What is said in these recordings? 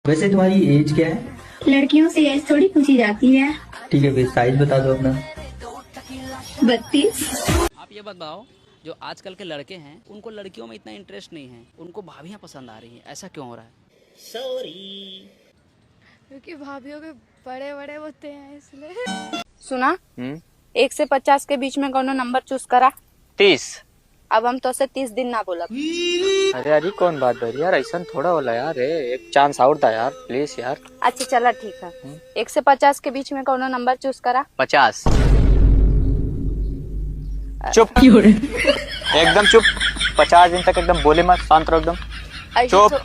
वैसे तुम्हारी एज क्या है? लड़कियों से एज थोड़ी पूछी जाती है। ठीक है, फिर साइज बता दो अपना। 32। आप ये बताओ, जो आजकल के लड़के हैं उनको लड़कियों में इतना इंटरेस्ट नहीं है, उनको भाभियां पसंद आ रही हैं, ऐसा क्यों हो रहा है? क्योंकि भाभीियों के बड़े बड़े होते हैं इसलिए। सुना 1 से 50 के बीच में कौन नंबर चूज करा? 30। अब हम तो से 30 दिन ना बोला। अरे अरे कौन बात भरी यार, ऐसा थोड़ा होला यार, एक चांस और था यार, प्लीज यार। अच्छा चला ठीक है। 1 से 50 के बीच में कौन नंबर चूज करा? 50। चुप एकदम चुप। 50 दिन तक एकदम बोले मत, शांत रहो एकदम चुप।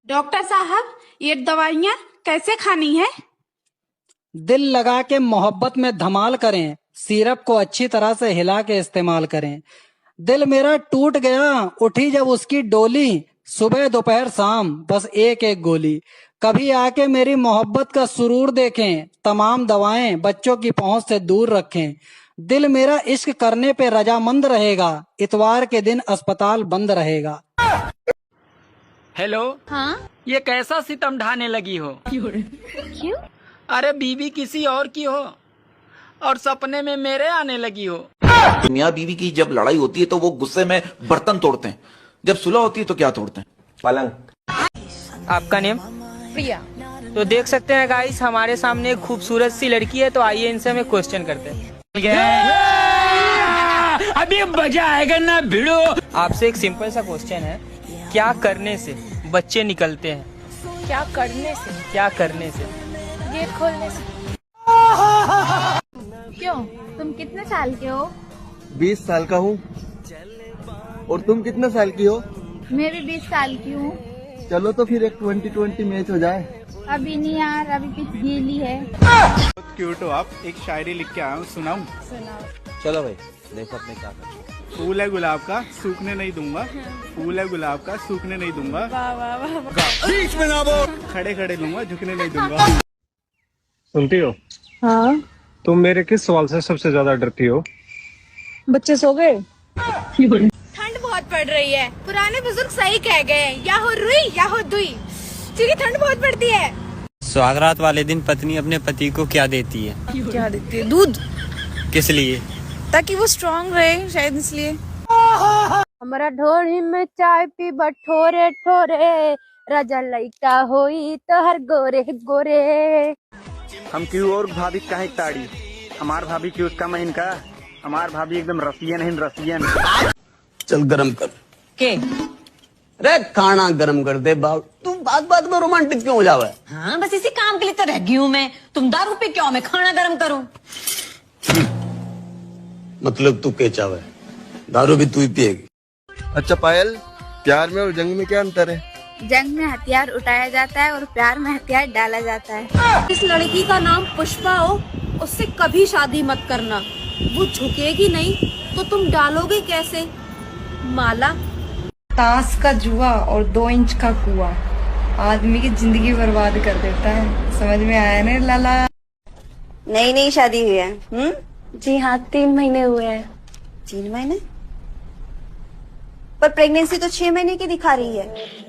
डॉक्टर साहब, ये दवाइयाँ कैसे खानी है? दिल लगा के मोहब्बत में धमाल करें, सिरप को अच्छी तरह से हिला के इस्तेमाल करें। दिल मेरा टूट गया, उठी जब उसकी डोली, सुबह दोपहर शाम बस एक एक गोली। कभी आके मेरी मोहब्बत का सुरूर देखें, तमाम दवाएं बच्चों की पहुंच से दूर रखें। दिल मेरा इश्क करने पे रजामंद रहेगा, इतवार के दिन अस्पताल बंद रहेगा। हेलो। हाँ? ये कैसा सितम ढाने लगी हो? क्यों? अरे बीवी किसी और की हो और सपने में मेरे आने लगी हो। मियाँ बीवी की जब लड़ाई होती है तो वो गुस्से में बर्तन तोड़ते हैं, जब सुलह होती है तो क्या तोड़ते हैं? पलंग। आपका नेम? प्रिया। तो देख सकते हैं गाइस, हमारे सामने एक खूबसूरत सी लड़की है, तो आइए इनसे हमें क्वेश्चन करते हैं। अभी मजा आएगा ना भिड़ो। आपसे एक सिंपल सा क्वेश्चन है, क्या करने से बच्चे निकलते हैं? क्या करने से? क्या करने से? गेट खोलने से। क्यों? तुम कितने साल के हो? 20 साल का हूँ। और तुम कितने साल की हो? मैं भी 20 साल की हूँ। चलो तो फिर एक 20-20 मैच हो जाए। अभी नहीं यार, अभी पिच गीली है। बहुत क्यूट हो आप, एक शायरी लिख के आया हूँ, सुनाऊं? सुनाओ। चलो भाई, देखो अपने क्या करते। फूल है गुलाब का, सूखने नहीं दूंगा। फूल है गुलाब का, सूखने नहीं दूंगा। वाह वाह वाह। बीच में ना बोल। खड़े खड़े लूंगा, झुकने नहीं दूंगा। सुनती हो? हाँ। तुम मेरे किस सवाल से सबसे ज्यादा डरती हो? बच्चे सो गए? ठंड बहुत पड़ रही है, पुराने बुजुर्ग सही कह गए, या हो रुई या हो दुई, क्योंकि ठंड बहुत पड़ती है। सुहागरात वाले दिन पत्नी अपने पति को क्या देती है? क्या देती है? दूध। किस लिए? ताकि वो स्ट्रांग रहे, शायद इसलिए। हमारा ढोरी में चाय पी बठोरे ठोरे, राजा लइका होई तो हर गोरे गोरे। हम क्यों और भाभी काहे ताड़ी, हमार भाभी क्यों उसका महीन का, हमार भाभी एकदम रसियन है, रसियन। चल गरम कर के रे, खाना गरम कर दे बाबू। तुम बात बात में रोमांटिक क्यों हो जावे? हाँ, बस इसी काम के लिए तो रह गई हूँ मैं। तुम दारू पे क्यों, मैं खाना गरम करूँ? मतलब तू के चावे, दारू भी तू ही पिएगी। अच्छा पायल, प्यार में और जंग में क्या अंतर है? जंग में हथियार उठाया जाता है और प्यार में हथियार डाला जाता है। इस लड़की का नाम पुष्पा हो, उससे कभी शादी मत करना। वो झुकेगी नहीं तो तुम डालोगे कैसे माला? ताश का जुआ और 2 इंच का कुआं आदमी की जिंदगी बर्बाद कर देता है। समझ में आया ना लाला? नई शादी हुई है? जी हाँ, 3 महीने हुए हैं। 3 महीने? पर प्रेगनेंसी तो 6 महीने की दिखा रही है।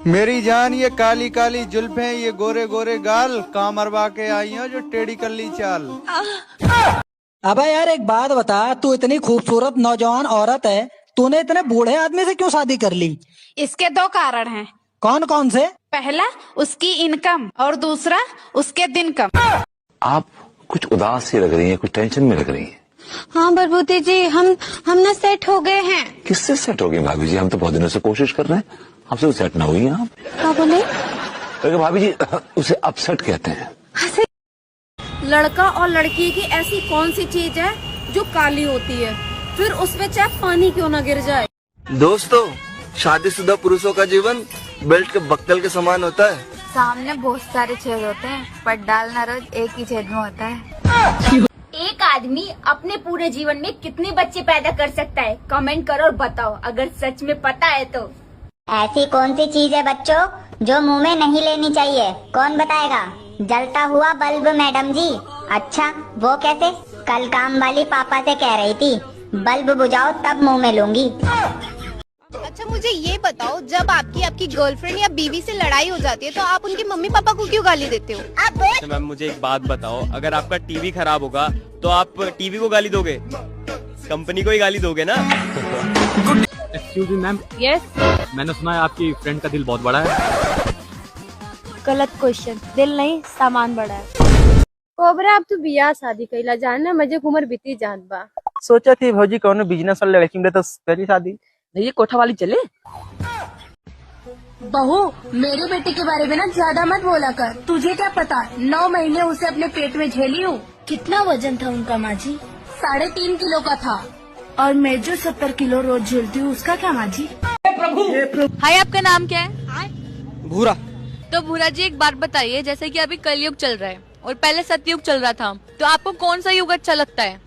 मेरी जान, ये काली काली जुल्फें, ये गोरे गोरे गाल, कहाँ मरवा के आई हो जो टेढ़ी कर ली चाल। अबे यार एक बात बता, तू इतनी खूबसूरत नौजवान औरत है, तूने इतने बूढ़े आदमी से क्यों शादी कर ली? इसके 2 कारण हैं। कौन कौन से? पहला उसकी इनकम और दूसरा उसके दिन कम। आप कुछ उदास सी लग रही हैं, कुछ टेंशन में लग रही हैं। हाँ बरबूती जी, हम ना सेट हो गए हैं। किससे सेट हो गई भाभी जी? हम तो बहुत दिनों से कोशिश कर रहे हैं, हमसे तो सेट ना हुई हैं आप। क्या बोले? तो भाभी जी, उसे अपसेट कहते हैं। लड़का और लड़की की ऐसी कौन सी चीज है जो काली होती है, फिर उसमें चाहे पानी क्यों ना गिर जाए? दोस्तों, शादीशुदा पुरुषों का जीवन बेल्ट के बक्कल के समान होता है। सामने बहुत सारे छेद होते हैं, पर डालना रोज एक ही छेद में होता है। एक आदमी अपने पूरे जीवन में कितने बच्चे पैदा कर सकता है? कमेंट करो और बताओ, अगर सच में पता है तो। ऐसी कौन सी चीज है बच्चों जो मुंह में नहीं लेनी चाहिए? कौन बताएगा? जलता हुआ बल्ब मैडम जी। अच्छा, वो कैसे? कल काम वाली पापा से कह रही थी, बल्ब बुझाओ तब मुंह में लूंगी। अच्छा मुझे ये बताओ, जब आपकी गर्लफ्रेंड या बीवी से लड़ाई हो जाती है तो आप उनके मम्मी पापा को क्यों गाली देते हो? मैम मुझे एक बात बताओ, अगर आपका टीवी खराब होगा तो आप टीवी को गाली दोगे, कंपनी को ही गाली दोगे ना? Excuse me ma'am. यस। मैंने सुना है आपकी फ्रेंड का दिल बहुत बड़ा है। गलत क्वेश्चन, दिल नहीं सामान बड़ा है। कोबरा अब तू बियाह शादी कैला जाना, मजे उम्र बीती जान बा। सोचा थी भौजी कौन बिजनेस वाले लड़की मिले तो करी शादी। नहीं ये कोठा वाली चले। बहू, मेरे बेटे के बारे में ना ज्यादा मत बोला कर। तुझे क्या पता, 9 महीने उसे अपने पेट में झेली हूँ। कितना वजन था उनका माँ जी? 3.5 किलो का था। और मैं जो 70 किलो रोज झेलती हूँ उसका क्या माँ जी? हाय, आपका नाम क्या है? भूरा। तो भूरा जी एक बात बताइए, जैसे कि अभी कलयुग चल रहा है और पहले सतयुग चल रहा था, तो आपको कौन सा युग अच्छा लगता है?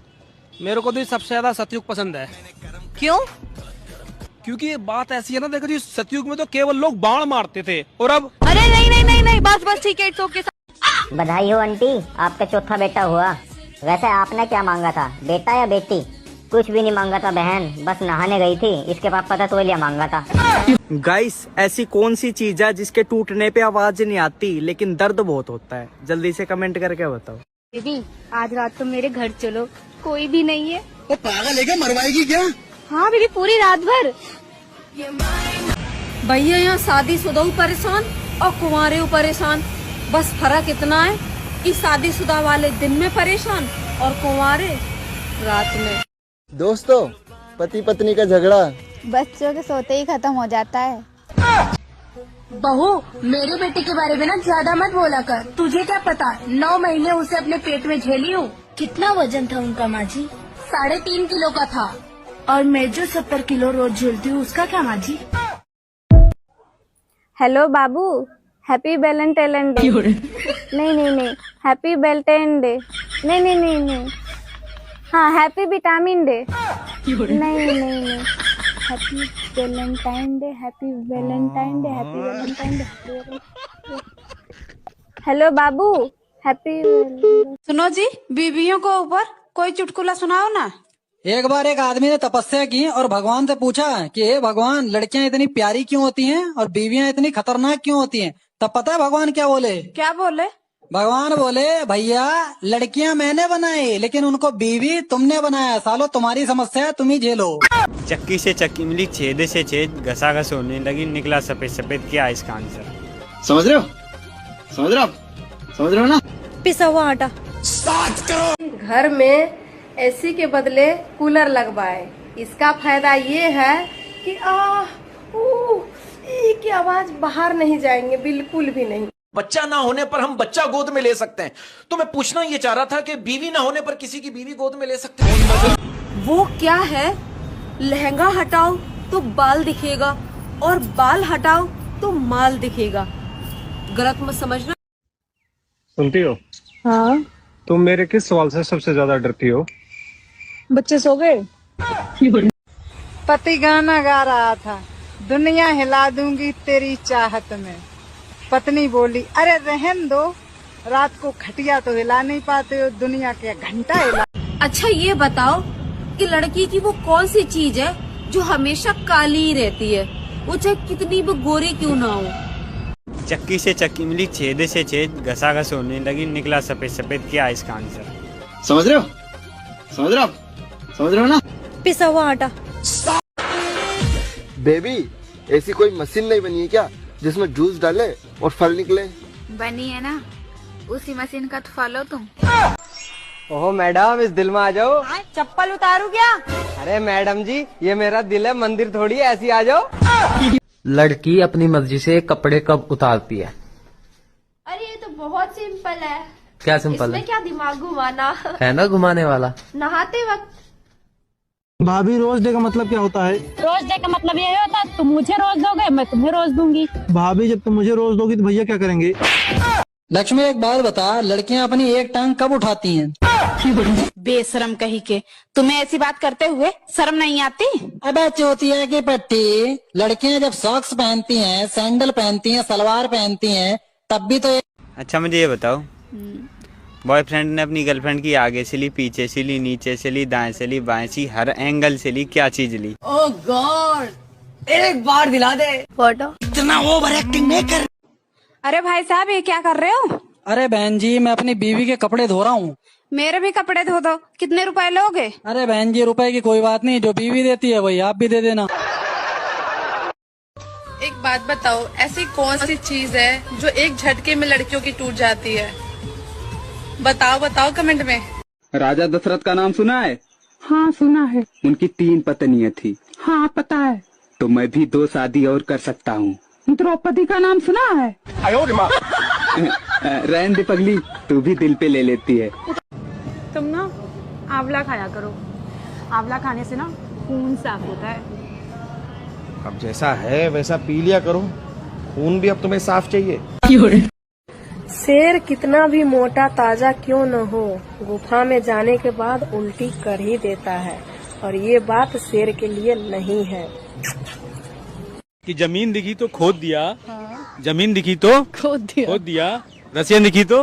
मेरे को तो सबसे ज्यादा सतयुग पसंद है। क्यों? क्योंकि ये बात ऐसी है ना, देखो जी सतयुग में तो केवल लोग बाण मारते थे और अब। अरे नहीं, बस ठीक है, इट्स ओके। बधाई हो आंटी, आपका चौथा बेटा हुआ। वैसे आपने क्या मांगा था, बेटा या बेटी? कुछ भी नहीं मांगा था बहन, बस नहाने गई थी, इसके पापा था तो लिया मांगा था। गाइस, ऐसी कौन सी चीज है जिसके टूटने पे आवाज नहीं आती लेकिन दर्द बहुत होता है? जल्दी से कमेंट करके बताओ। दीदी आज रात तो मेरे घर चलो, कोई भी नहीं है। वो पागल है क्या, मरवाएगी क्या? हाँ दीदी, पूरी रात भर। भैया यहाँ शादीशुदा परेशान और कुंवारे परेशान, बस फर्क इतना है कि शादीशुदा वाले दिन में परेशान और कुंवारे रात में। दोस्तों, पति पत्नी का झगड़ा बच्चों के सोते ही खत्म हो जाता है। बहू, मेरे बेटे के बारे में ना ज्यादा मत बोला कर। तुझे क्या पता, 9 महीने उसे अपने पेट में झेली हूँ। कितना वजन था उनका माँ जी? 3.5 किलो का था। और मैं जो 70 किलो रोज झेलती हूँ उसका क्या माँ जी? हेलो बाबू, हैप्पी वैलेंटाइन डे। नहीं, हैप्पी वैलेंटाइन डे। नहीं, हाँ हैप्पी विटामिन डे। नहीं, happy valentine day, happy valentine day, happy valentine day. Hello बाबू, हैप्पी। सुनो जी, बीवियों को ऊपर कोई चुटकुला सुनाओ ना। एक बार एक आदमी ने तपस्या की और भगवान से पूछा कि हे भगवान, लड़कियां इतनी प्यारी क्यों होती हैं और बीवियां इतनी खतरनाक क्यों होती हैं? तब पता है भगवान क्या बोले? क्या बोले? भगवान बोले, भैया लड़कियां मैंने बनाई लेकिन उनको बीवी तुमने बनाया, सालो तुम्हारी समस्या है, तुम ही झेलो। चक्की से चक्की मिली, छेद से छेद, घसा घस होने लगी, निकला सफेद सफेद। क्या है इसका आंसर? समझ रहे हो ना? पिसा हुआ आटा। घर में एसी के बदले कूलर लगवाए, इसका फायदा ये है कि की आवाज बाहर नहीं जाएंगे, बिल्कुल भी नहीं। बच्चा ना होने पर हम बच्चा गोद में ले सकते हैं, तो मैं पूछना ये चाह रहा था कि बीवी ना होने पर किसी की बीवी गोद में ले सकते हैं? वो क्या है, लहंगा हटाओ तो बाल दिखेगा और बाल हटाओ तो माल दिखेगा। गलत मत समझना। सुनती हो? हाँ। तुम मेरे किस सवाल से सबसे ज्यादा डरती हो? बच्चे सो गए? पति गाना गा रहा था, दुनिया हिला दूंगी तेरी चाहत में। पत्नी बोली, अरे रहन दो, रात को खटिया तो हिला नहीं पाते हो, दुनिया के घंटा हिला। अच्छा ये बताओ कि लड़की की वो कौन सी चीज है जो हमेशा काली ही रहती है, वो चाहे कितनी भी गोरी क्यों ना हो? चक्की से चक्की मिली, छेद से छेद, घसा घस होने लगी, निकला सफेद सफेद। क्या है इसका आंसर? समझ रहे हो ना? पिसा हुआ आटा। बेबी, ऐसी कोई मशीन नहीं बनी है क्या जिसमें जूस डाले और फल निकले? बनी है ना, उसी मशीन का तो फल हो तुम। ओहो मैडम, इस दिल में आ जाओ। चप्पल उतारू क्या? अरे मैडम जी, ये मेरा दिल है, मंदिर थोड़ी है, ऐसी आ जाओ। लड़की अपनी मर्जी से कपड़े कब उतारती है? अरे ये तो बहुत सिंपल है। क्या सिंपल है? इसमें क्या दिमाग घुमाना है ना घुमाने वाला। नहाते वक्त। भाभी, रोज डे का मतलब क्या होता है? रोज डे का मतलब ये होता है, तुम मुझे रोज दोगे, मैं तुम्हें रोज दूंगी। भाभी, जब तुम मुझे रोज दोगी तो भैया क्या करेंगे? लक्ष्मी एक बात बता, लड़कियां अपनी एक टांग कब उठाती हैं? बेशरम कही के, तुम्हें ऐसी बात करते हुए शर्म नहीं आती? अबे चोतिया की पट्टी, लड़कियां जब सॉक्स पहनती हैं, सैंडल पहनती हैं, सलवार पहनती हैं, तब भी तो। अच्छा मुझे ये बताओ, बॉयफ्रेंड ने अपनी गर्लफ्रेंड की आगे से ली, पीछे से ली, नीचे से ली, दाएं से ली, बाएं से, हर एंगल से ली, क्या चीज ली? ओह गॉड, एक बार दिला दे फोटो। इतना ओवर एक्टिंग नहीं कर। अरे भाई साहब ये क्या कर रहे हो? अरे बहन जी मैं अपनी बीवी के कपड़े धो रहा हूँ। मेरे भी कपड़े धो दो। कितने रुपए लोगे? अरे बहन जी रुपए की कोई बात नहीं, जो बीवी देती है वही आप भी दे देना। एक बात बताओ, ऐसी कौन सी चीज है जो एक झटके में लड़कियों की टूट जाती है? बताओ बताओ कमेंट में। राजा दशरथ का नाम सुना है? हाँ सुना है। उनकी 3 पत्नियां थी। हाँ पता है। तो मैं भी 2 शादी और कर सकता हूँ। द्रौपदी का नाम सुना है? रहन दे पगली, तू भी दिल पे ले लेती है। तुम ना आंवला खाया करो, आंवला खाने से ना खून साफ होता है। अब जैसा है वैसा पी लिया करो, खून भी अब तुम्हें साफ चाहिए। शेर कितना भी मोटा ताजा क्यों न हो, गुफा में जाने के बाद उल्टी कर ही देता है, और ये बात शेर के लिए नहीं है। कि जमीन दिखी तो खोद दिया, जमीन दिखी तो खोद दिया, रसियन दिखी तो।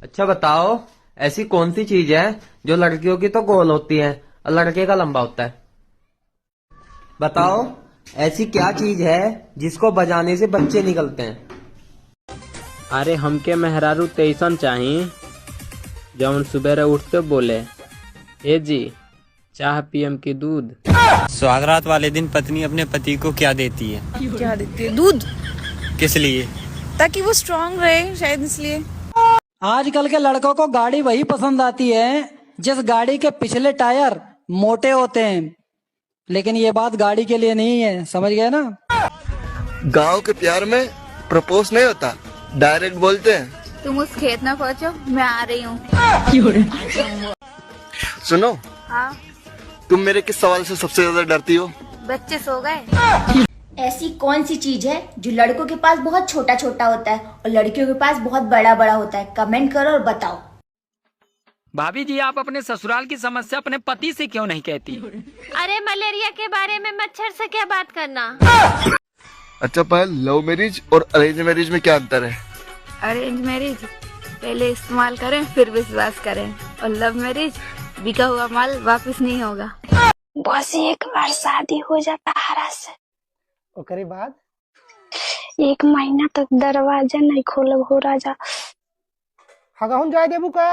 अच्छा बताओ, ऐसी कौन सी चीज है जो लड़कियों की तो गोल होती है और लड़के का लंबा होता है? बताओ, ऐसी क्या चीज है जिसको बजाने से बच्चे निकलते हैं? अरे हमके मेहरारू तैसन चाहिए जौन सुबह उठते बोले, ए जी चाह पियम की दूध। सुहागरात वाले दिन पत्नी अपने पति को क्या देती है? क्या देती है? दूध। किस लिए? ताकि वो स्ट्रांग रहे, शायद इसलिए। आजकल के लड़कों को गाड़ी वही पसंद आती है जिस गाड़ी के पिछले टायर मोटे होते हैं, लेकिन ये बात गाड़ी के लिए नहीं है, समझ गए ना? गांव के प्यार में प्रपोज नहीं होता, डायरेक्ट बोलते हैं। तुम उस खेत में पहुँचो, मैं आ रही हूँ। सुनो, हाँ तुम मेरे किस सवाल से सबसे ज्यादा डरती हो? बच्चे सो गए। ऐसी कौन सी चीज है जो लड़कों के पास बहुत छोटा छोटा होता है और लड़कियों के पास बहुत बड़ा बड़ा होता है? कमेंट करो और बताओ। भाभी जी आप अपने ससुराल की समस्या अपने पति से क्यों नहीं कहती? अरे मलेरिया के बारे में मच्छर से क्या बात करना। अच्छा पायल, लव मैरिज और अरेंज मैरिज में क्या अंतर है? अरेंज मैरिज पहले इस्तेमाल करें फिर विश्वास करें, और लव मैरिज बिका हुआ माल वापस नहीं होगा। बस एक बार शादी हो जाता हरा से, ओकरे बाद 1 महीना तक दरवाजा नहीं खोलब हो राजा। हगाहुन जाए देबू का?